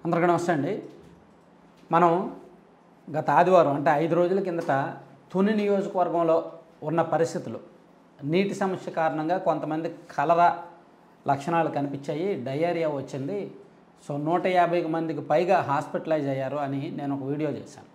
అందరికీ నమస్తే అండి. మనం గత ఆదివారం అంటే 5 రోజుల కిందట తుని నియోజకవర్గంలో ఉన్న పరిస్థితులు, నీటి సమస్య కారణంగా కొంతమంది కలరా లక్షణాలు కనిపించాయి, డయేరియా వచ్చింది, సో 150 మందికి పైగా హాస్పిటలైజ్ అయ్యారు అని నేను ఒక వీడియో చేశాను.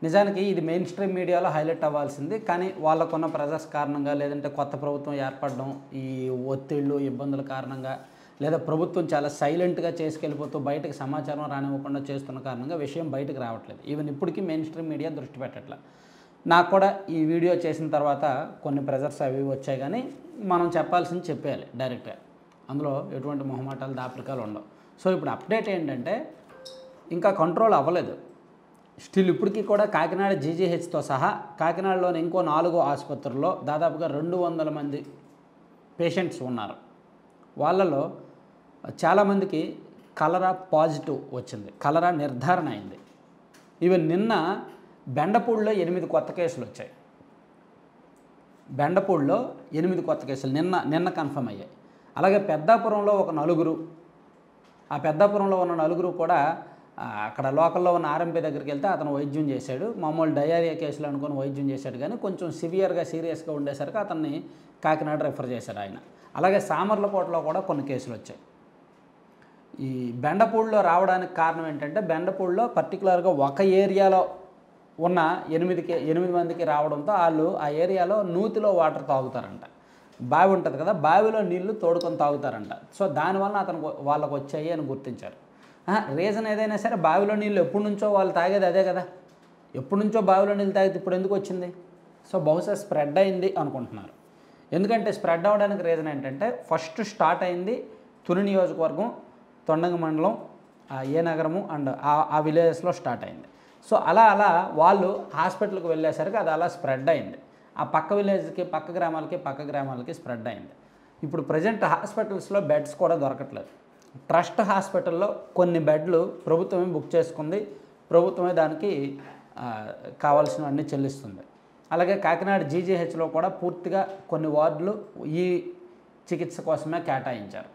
నిజానికి ఇది మెయిన్ స్ట్రీమ్ మీడియాలో హైలైట్ అవ్వాల్సింది, కానీ వాళ్ళకున్న ప్రెజర్స్ కారణంగా, లేదంటే కొత్త ప్రభుత్వం ఏర్పడడం, ఈ ఒత్తిళ్ళు ఇబ్బందుల కారణంగా, లేదా ప్రభుత్వం చాలా సైలెంట్గా చేసుకెళ్ళిపోతూ బయటకు సమాచారం రానివ్వకుండా చేస్తున్న కారణంగా విషయం బయటకు రావట్లేదు. ఈవెన్ ఇప్పటికీ మెయిన్ స్ట్రీమ్ మీడియా దృష్టి పెట్టట్లే. నాకు కూడా ఈ వీడియో చేసిన తర్వాత కొన్ని ప్రెజర్స్ అవి వచ్చాయి, కానీ మనం చెప్పాల్సింది చెప్పేయాలి డైరెక్ట్గా, అందులో ఎటువంటి మొహమాటాలు దాపరికాలు ఉండవు. సో ఇప్పుడు అప్డేట్ ఏంటంటే ఇంకా కంట్రోల్ అవ్వలేదు. స్టిల్ ఇప్పటికీ కూడా కాకినాడ జీజీహెచ్తో సహా కాకినాడలోని ఇంకో 4 ఆసుపత్రుల్లో దాదాపుగా 200 మంది పేషెంట్స్ ఉన్నారు. వాళ్ళలో చాలామందికి కలరా పాజిటివ్ వచ్చింది, కలరా నిర్ధారణ అయింది. ఈవెన్ నిన్న బెండపూడిలో 8 కొత్త కేసులు వచ్చాయి. బెండపూడిలో 8 కొత్త కేసులు నిన్న కన్ఫర్మ్ అయ్యాయి. అలాగే పెద్దాపురంలో ఒక 4, ఆ పెద్దాపురంలో ఉన్న 4 కూడా అక్కడ లోకల్లో ఉన్న ఆర్ఎంపీ దగ్గరికి వెళ్తే అతను వైద్యం చేశాడు, మామూలు డయేరియా కేసులు అనుకుని వైద్యం చేశాడు, కానీ కొంచెం సీరియస్గా ఉండేసరికి అతన్ని కాకినాడ రెఫర్ చేశాడు ఆయన. అలాగే సామర్లకోటలో కూడా కొన్ని కేసులు వచ్చాయి. ఈ బెండపూడిలో రావడానికి కారణం ఏంటంటే బెండపూడిలో పర్టికులర్గా ఒక ఏరియాలో ఉన్న 8 మందికి రావడంతో వాళ్ళు ఆ ఏరియాలో నూతిలో వాటర్ తాగుతారంట. బావి ఉంటుంది కదా, బావిలో నీళ్లు తోడుకొని తాగుతారంట. సో దానివల్ల వాళ్ళకు వచ్చాయి అని గుర్తించారు. రీజన్ ఏదైనా సరే, బావిలో నీళ్ళు ఎప్పటి నుంచో వాళ్ళు తాగేది అదే కదా, ఎప్పటి నుంచో బావిలో నీళ్ళు తాగితే ఇప్పుడు ఎందుకు వచ్చింది? సో బహుశా స్ప్రెడ్ అయింది అనుకుంటున్నారు. ఎందుకంటే స్ప్రెడ్ అవ్వడానికి రీజన్ ఏంటంటే ఫస్ట్ స్టార్ట్ అయింది తుని నియోజకవర్గం, తొండంగి మండలం, ఏ నగరము అండ్ ఆ విలేజెస్లో స్టార్ట్ అయింది. సో అలా వాళ్ళు హాస్పిటల్కి వెళ్ళేసరికి అది అలా స్ప్రెడ్ అయింది. ఆ పక్క విలేజ్కి, పక్క గ్రామాలకి స్ప్రెడ్ అయింది. ఇప్పుడు ప్రజెంట్ హాస్పిటల్స్లో బెడ్స్ కూడా దొరకట్లేదు. ట్రస్ట్ హాస్పిటల్లో కొన్ని బెడ్లు ప్రభుత్వమే బుక్ చేసుకుంది, ప్రభుత్వమే దానికి కావాల్సినవన్నీ చెల్లిస్తుంది. అలాగే కాకినాడ జీజీహెచ్లో కూడా పూర్తిగా కొన్ని వార్డులు ఈ చికిత్స కోసమే కేటాయించారు.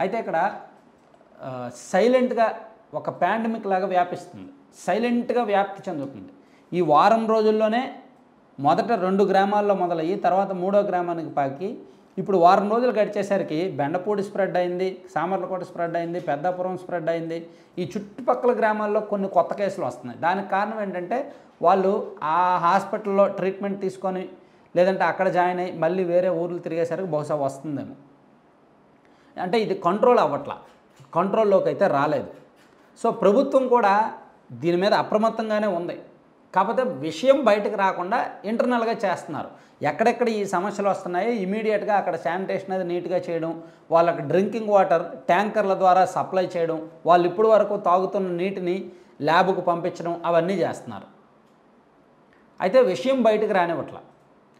అయితే ఇక్కడ సైలెంట్గా ఒక పాండమిక్ లాగా వ్యాపిస్తుంది, సైలెంట్గా వ్యాప్తి చెందుతుంది. ఈ వారం రోజుల్లోనే మొదట 2 గ్రామాల్లో మొదలయ్యి తర్వాత 3వ గ్రామానికి పాకి ఇప్పుడు వారం రోజులు గడిచేసరికి బెండపూడి స్ప్రెడ్ అయింది, సామర్లకోట స్ప్రెడ్ అయింది, పెద్దాపురం స్ప్రెడ్ అయింది. ఈ చుట్టుపక్కల గ్రామాల్లో కొన్ని కొత్త కేసులు వస్తున్నాయి. దానికి కారణం ఏంటంటే వాళ్ళు ఆ హాస్పిటల్లో ట్రీట్మెంట్ తీసుకొని, లేదంటే అక్కడ జాయిన్ అయ్యి మళ్ళీ వేరే ఊర్లు తిరిగేసరికి బహుశా వస్తుందేమో. అంటే ఇది కంట్రోల్ అవ్వట్లా, కంట్రోల్లోకి అయితే రాలేదు. సో ప్రభుత్వం కూడా దీని మీద అప్రమత్తంగానే ఉంది, కాకపోతే విషయం బయటకు రాకుండా ఇంటర్నల్గా చేస్తున్నారు. ఎక్కడెక్కడ ఈ సమస్యలు వస్తున్నాయో ఇమీడియట్గా అక్కడ శానిటేషన్ అది నీట్గా చేయడం, వాళ్ళకి డ్రింకింగ్ వాటర్ ట్యాంకర్ల ద్వారా సప్లై చేయడం, వాళ్ళు ఇప్పటి వరకు తాగుతున్న నీటిని ల్యాబ్కు పంపించడం, అవన్నీ చేస్తున్నారు. అయితే విషయం బయటకు రానివ్వట్ల.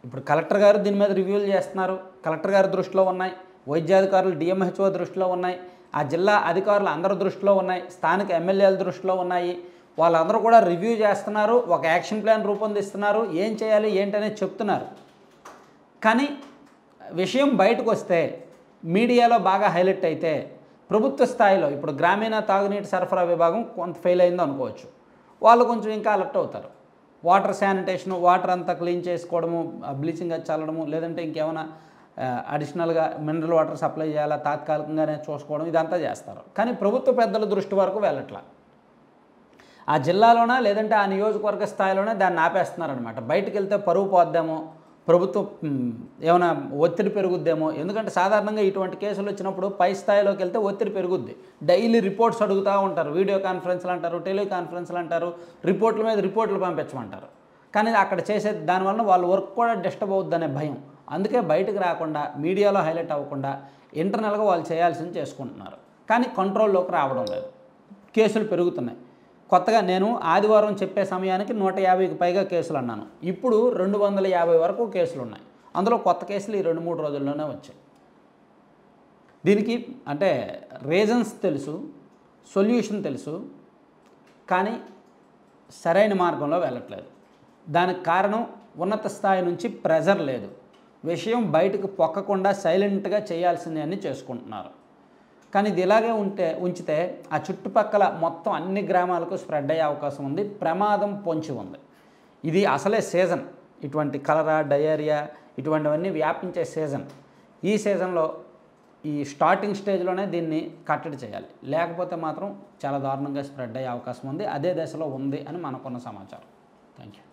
ఇప్పుడు కలెక్టర్ గారు దీని మీద రివ్యూలు చేస్తున్నారు, కలెక్టర్ గారి దృష్టిలో ఉన్నాయి, వైద్యాధికారులు డిఎంహెచ్ఓ దృష్టిలో ఉన్నాయి, ఆ జిల్లా అధికారులు అందరి దృష్టిలో ఉన్నాయి, స్థానిక ఎమ్మెల్యేల దృష్టిలో ఉన్నాయి. వాళ్ళందరూ కూడా రివ్యూ చేస్తున్నారు, ఒక యాక్షన్ ప్లాన్ రూపొందిస్తున్నారు, ఏం చేయాలి ఏంటనేది చెప్తున్నారు. కానీ విషయం బయటకు వస్తే, మీడియాలో బాగా హైలైట్ అయితే, ప్రభుత్వ స్థాయిలో ఇప్పుడు గ్రామీణ తాగునీటి సరఫరా విభాగం కొంత ఫెయిల్ అయిందో అనుకోవచ్చు, వాళ్ళు కొంచెం ఇంకా అలర్ట్ అవుతారు. వాటర్ శానిటేషను, వాటర్ అంతా క్లీన్ చేసుకోవడము, బ్లీచింగ్ అది చల్లడము, లేదంటే ఇంకేమైనా అడిషనల్గా మినరల్ వాటర్ సప్లై చేయాలా, తాత్కాలికంగానే చూసుకోవడం, ఇదంతా చేస్తారు. కానీ ప్రభుత్వ పెద్దల దృష్టి వరకు వెళ్ళట్లా. ఆ జిల్లాలోనే లేదంటే ఆ నియోజకవర్గ స్థాయిలోనే దాన్ని ఆపేస్తున్నారనమాట. బయటకు వెళ్తే పరువు పోద్దేమో, ప్రభుత్వం ఏమైనా ఒత్తిడి పెరుగుద్దేమో. ఎందుకంటే సాధారణంగా ఇటువంటి కేసులు వచ్చినప్పుడు పై స్థాయిలోకి వెళ్తే ఒత్తిడి పెరుగుద్ది. డైలీ రిపోర్ట్స్ అడుగుతూ ఉంటారు, వీడియో కాన్ఫరెన్స్లు అంటారు, టెలికాన్ఫరెన్స్లు అంటారు, రిపోర్ట్ల మీద రిపోర్ట్లు పంపించమంటారు. కానీ అక్కడ చేసే దానివల్ల వాళ్ళ వర్క్ కూడా డిస్టర్బ్ అవుద్దనే భయం. అందుకే బయటకు రాకుండా, మీడియాలో హైలైట్ అవ్వకుండా ఇంటర్నల్గా వాళ్ళు చేయాల్సింది చేసుకుంటున్నారు. కానీ కంట్రోల్లోకి రావడం లేదు, కేసులు పెరుగుతున్నాయి. కొత్తగా నేను ఆదివారం చెప్పే సమయానికి 150కి పైగా కేసులు అన్నాను, ఇప్పుడు 250 వరకు కేసులు ఉన్నాయి. అందులో కొత్త కేసులు ఈ 2-3 రోజుల్లోనే వచ్చాయి. దీనికి అంటే రీజన్స్ తెలుసు, సొల్యూషన్ తెలుసు, కానీ సరైన మార్గంలో వెళ్ళట్లేదు. దానికి కారణం ఉన్నత స్థాయి నుంచి ప్రెజర్ లేదు, విషయం బయటకు పొక్కకుండా సైలెంట్గా చేయాల్సింది అని చేసుకుంటున్నారు. కానీ ఇది ఇలాగే ఉంచితే ఆ చుట్టుపక్కల మొత్తం అన్ని గ్రామాలకు స్ప్రెడ్ అయ్యే అవకాశం ఉంది, ప్రమాదం పొంచి ఉంది. ఇది అసలే సీజన్, ఇటువంటి కలరా, డయేరియా ఇటువంటివన్నీ వ్యాపించే సీజన్. ఈ సీజన్లో ఈ స్టార్టింగ్ స్టేజ్లోనే దీన్ని కట్టడి చేయాలి, లేకపోతే మాత్రం చాలా దారుణంగా స్ప్రెడ్ అయ్యే అవకాశం ఉంది. అదే దశలో ఉంది అని మనకున్న సమాచారం. Thank you.